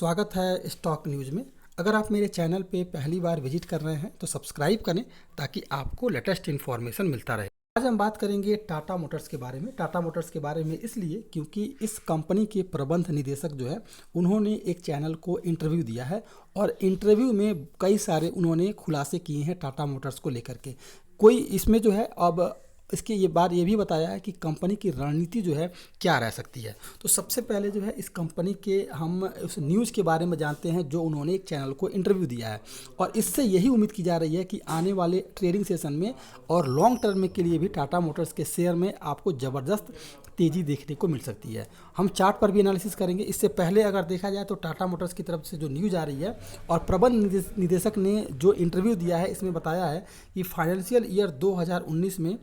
स्वागत है stock news में। अगर आप मेरे चैनल पे पहली बार विजिट कर रहे हैं तो सब्सक्राइब करें ताकि आपको लेटेस्ट इन्फॉर्मेशन मिलता रहे। आज हम बात करेंगे टाटा मोटर्स के बारे में। टाटा मोटर्स के बारे में इसलिए क्योंकि इस कंपनी के प्रबंध निदेशक जो है उन्होंने एक चैनल को इंटरव्यू दिया है और इंटरव्यू में कई सारे उन्होंने खुलासे किए हैं टाटा मोटर्स को लेकर के। कोई इसमें जो है अब इसकी ये भी बताया है कि कंपनी की रणनीति जो है क्या रह सकती है। तो सबसे पहले जो है इस कंपनी के हम उस न्यूज़ के बारे में जानते हैं जो उन्होंने एक चैनल को इंटरव्यू दिया है और इससे यही उम्मीद की जा रही है कि आने वाले ट्रेडिंग सेशन में और लॉन्ग टर्म के लिए भी टाटा मोटर्स के शेयर में आपको ज़बरदस्त तेज़ी देखने को मिल सकती है। हम चार्ट पर भी एनालिसिस करेंगे। इससे पहले अगर देखा जाए तो टाटा मोटर्स की तरफ से जो न्यूज़ आ रही है और प्रबंध निदेशक ने जो इंटरव्यू दिया है इसमें बताया है कि फाइनेंशियल ईयर 2019 में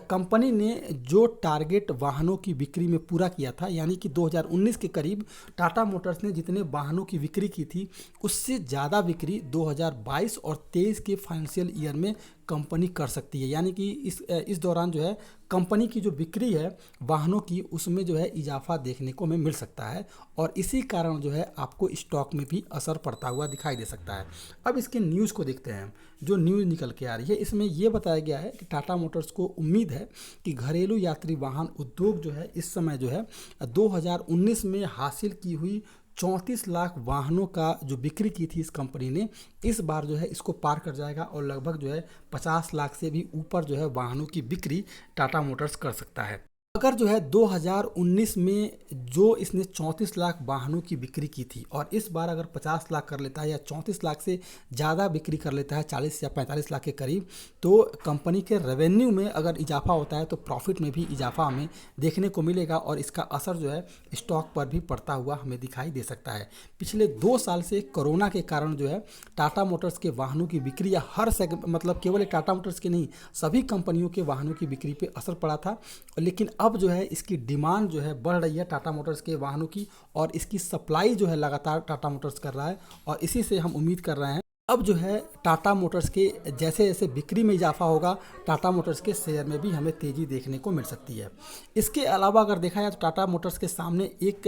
कंपनी ने जो टारगेट वाहनों की बिक्री में पूरा किया था, यानी कि 2019 के करीब टाटा मोटर्स ने जितने वाहनों की बिक्री की थी उससे ज़्यादा बिक्री 2022 और 23 के फाइनेंशियल ईयर में कंपनी कर सकती है। यानी कि इस दौरान जो है कंपनी की जो बिक्री है वाहनों की उसमें जो है इजाफा देखने को हमें मिल सकता है और इसी कारण जो है आपको स्टॉक में भी असर पड़ता हुआ दिखाई दे सकता है। अब इसके न्यूज़ को देखते हैं। जो न्यूज़ निकल के आ रही है इसमें ये बताया गया है कि टाटा मोटर्स को उम्मीद है कि घरेलू यात्री वाहन उद्योग जो है इस समय जो है 2019 में हासिल की हुई 34 लाख वाहनों का जो बिक्री की थी इस कंपनी ने, इस बार जो है इसको पार कर जाएगा और लगभग जो है 50 लाख से भी ऊपर जो है वाहनों की बिक्री टाटा मोटर्स कर सकता है। अगर जो है 2019 में जो इसने 34 लाख वाहनों की बिक्री की थी और इस बार अगर 50 लाख कर लेता है या 34 लाख से ज़्यादा बिक्री कर लेता है 40 या 45 लाख के करीब, तो कंपनी के रेवेन्यू में अगर इजाफा होता है तो प्रॉफिट में भी इजाफा हमें देखने को मिलेगा और इसका असर जो है स्टॉक पर भी पड़ता हुआ हमें दिखाई दे सकता है। पिछले 2 साल से कोरोना के कारण जो है टाटा मोटर्स के वाहनों की बिक्री या हर मतलब केवल टाटा मोटर्स की नहीं सभी कंपनियों के वाहनों की बिक्री पर असर पड़ा था, लेकिन अब जो है इसकी डिमांड जो है बढ़ रही है टाटा मोटर्स के वाहनों की और इसकी सप्लाई जो है लगातार टाटा मोटर्स कर रहा है और इसी से हम उम्मीद कर रहे हैं अब जो है टाटा मोटर्स के जैसे जैसे बिक्री में इजाफा होगा टाटा मोटर्स के शेयर में भी हमें तेज़ी देखने को मिल सकती है। इसके अलावा अगर देखा जाए तो टाटा मोटर्स के सामने एक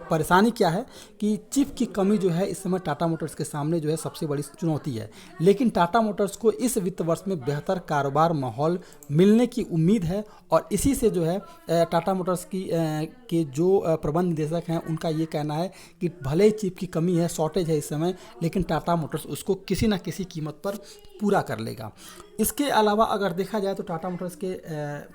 परेशानी क्या है कि चिप की कमी जो है इस समय टाटा मोटर्स के सामने जो है सबसे बड़ी चुनौती है, लेकिन टाटा मोटर्स को इस वित्त वर्ष में बेहतर कारोबार माहौल मिलने की उम्मीद है और इसी से जो है टाटा मोटर्स के जो प्रबंध निदेशक हैं उनका ये कहना है कि भले ही चिप की कमी है, शॉर्टेज है इस समय, लेकिन टाटा मोटर्स उसको किसी न किसी कीमत पर पूरा कर लेगा। इसके अलावा अगर देखा जाए तो टाटा मोटर्स के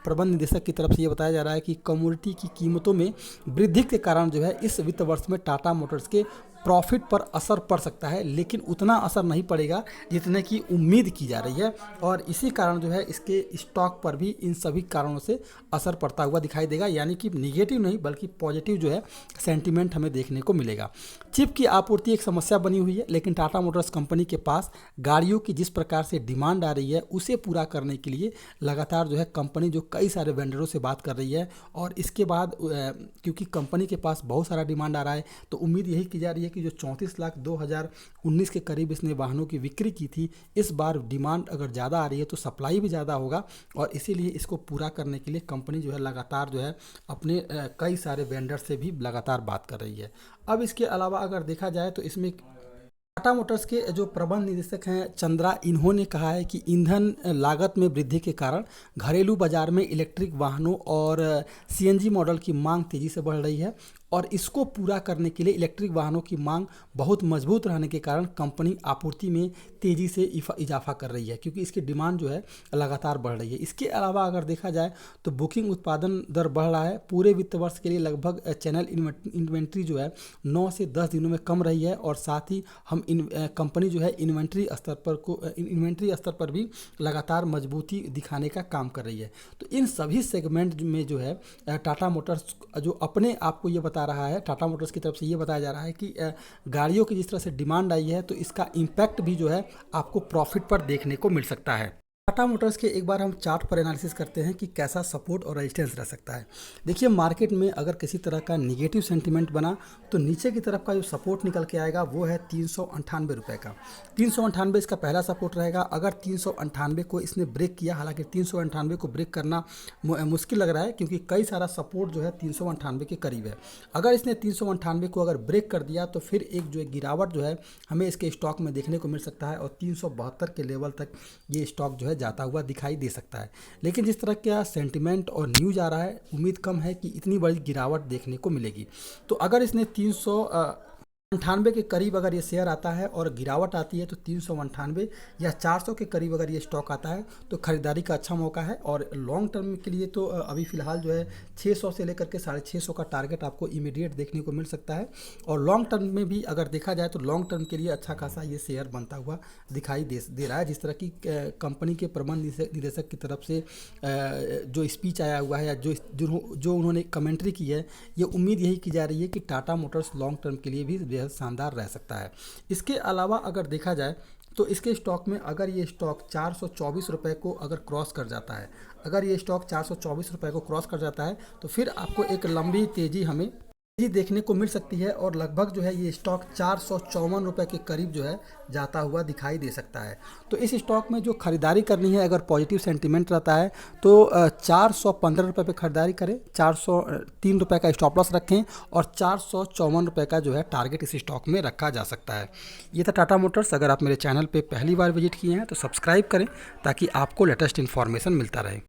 प्रबंध निदेशक की तरफ से ये बताया जा रहा है कि कमोडिटी की कीमतों में वृद्धि के कारण जो है इस वित्त वर्ष में टाटा मोटर्स के प्रॉफिट पर असर पड़ सकता है, लेकिन उतना असर नहीं पड़ेगा जितने की उम्मीद की जा रही है और इसी कारण जो है इसके स्टॉक पर भी इन सभी कारणों से असर पड़ता हुआ दिखाई देगा। यानी कि निगेटिव नहीं बल्कि पॉजिटिव जो है सेंटीमेंट हमें देखने को मिलेगा। चिप की आपूर्ति एक समस्या बनी हुई है, लेकिन टाटा मोटर्स कंपनी के पास गाड़ियों की जिस प्रकार से डिमांड आ रही है उसे पूरा करने के लिए लगातार जो है कंपनी जो कई सारे वेंडरों से बात कर रही है और इसके बाद क्योंकि कंपनी के पास बहुत सारा डिमांड आ रहा है तो उम्मीद यही की जा रही है कि जो 34 लाख 2019 के करीब इसने वाहनों की बिक्री की थी, इस बार डिमांड अगर ज़्यादा आ रही है तो सप्लाई भी ज़्यादा होगा और इसीलिए इसको पूरा करने के लिए कंपनी जो है लगातार जो है अपने कई सारे वेंडर से भी लगातार बात कर रही है। अब इसके अलावा अगर देखा जाए तो इसमें टाटा मोटर्स के जो प्रबंध निदेशक हैं चंद्रा, इन्होंने कहा है कि ईंधन लागत में वृद्धि के कारण घरेलू बाजार में इलेक्ट्रिक वाहनों और सीएनजी मॉडल की मांग तेज़ी से बढ़ रही है और इसको पूरा करने के लिए इलेक्ट्रिक वाहनों की मांग बहुत मजबूत रहने के कारण कंपनी आपूर्ति में तेज़ी से इजाफा कर रही है क्योंकि इसकी डिमांड जो है लगातार बढ़ रही है। इसके अलावा अगर देखा जाए तो बुकिंग उत्पादन दर बढ़ रहा है। पूरे वित्त वर्ष के लिए लगभग चैनल इन्वेंट्री जो है 9 से 10 दिनों में कम रही है और साथ ही हम कंपनी जो है इन्वेंट्री स्तर पर भी लगातार मजबूती दिखाने का काम कर रही है। तो इन सभी सेगमेंट में जो है टाटा मोटर्स जो अपने आप को ये बता रहा है, टाटा मोटर्स की तरफ से ये बताया जा रहा है कि गाड़ियों की जिस तरह से डिमांड आई है तो इसका इम्पैक्ट भी जो है आपको प्रॉफिट पर देखने को मिल सकता है। टाटा मोटर्स के एक बार हम चार्ट पर एनालिसिस करते हैं कि कैसा सपोर्ट और रेजिस्टेंस रह सकता है। देखिए, मार्केट में अगर किसी तरह का निगेटिव सेंटीमेंट बना तो नीचे की तरफ का जो सपोर्ट निकल के आएगा वो है 398 रुपये का। 398 इसका पहला सपोर्ट रहेगा। अगर 398 को इसने ब्रेक किया, हालांकि 398 को ब्रेक करना मुश्किल लग रहा है क्योंकि कई सारा सपोर्ट जो है 398 के करीब है। अगर इसने 398 को अगर ब्रेक कर दिया तो फिर एक जो है गिरावट जो है हमें इसके स्टॉक में देखने को मिल सकता है और 372 के लेवल तक ये स्टॉक जो है जाता हुआ दिखाई दे सकता है। लेकिन जिस तरह का सेंटिमेंट और न्यूज़ आ रहा है, उम्मीद कम है कि इतनी बड़ी गिरावट देखने को मिलेगी। तो अगर इसने 398 के करीब अगर ये शेयर आता है और गिरावट आती है तो 398 या 400 के करीब अगर ये स्टॉक आता है तो खरीदारी का अच्छा मौका है। और लॉन्ग टर्म के लिए तो अभी फ़िलहाल जो है 600 से लेकर के 650 का टारगेट आपको इमीडिएट देखने को मिल सकता है। और लॉन्ग टर्म में भी अगर देखा जाए तो लॉन्ग टर्म के लिए अच्छा खासा ये शेयर बनता हुआ दिखाई दे रहा है। जिस तरह की कंपनी के प्रबंध निदेशक की तरफ से जो स्पीच आया हुआ है या जो उन्होंने कमेंट्री की है, ये उम्मीद यही की जा रही है कि टाटा मोटर्स लॉन्ग टर्म के लिए भी बेहद शानदार रह सकता है। इसके अलावा अगर देखा जाए तो इसके स्टॉक में अगर ये स्टॉक 424 रुपये को अगर क्रॉस कर जाता है, अगर ये स्टॉक 424 रुपये को क्रॉस कर जाता है तो फिर आपको एक लंबी तेज़ी देखने को मिल सकती है और लगभग जो है ये स्टॉक 454 रुपये के करीब जो है जाता हुआ दिखाई दे सकता है। तो इस स्टॉक में जो खरीदारी करनी है, अगर पॉजिटिव सेंटीमेंट रहता है तो 415 रुपये पे खरीदारी करें, 403 रुपये का स्टॉप लॉस रखें और 454 रुपये का जो है टारगेट इस स्टॉक में रखा जा सकता है। ये था टाटा मोटर्स। अगर आप मेरे चैनल पर पहली बार विजिट किए हैं तो सब्सक्राइब करें ताकि आपको लेटेस्ट इन्फॉर्मेशन मिलता रहे।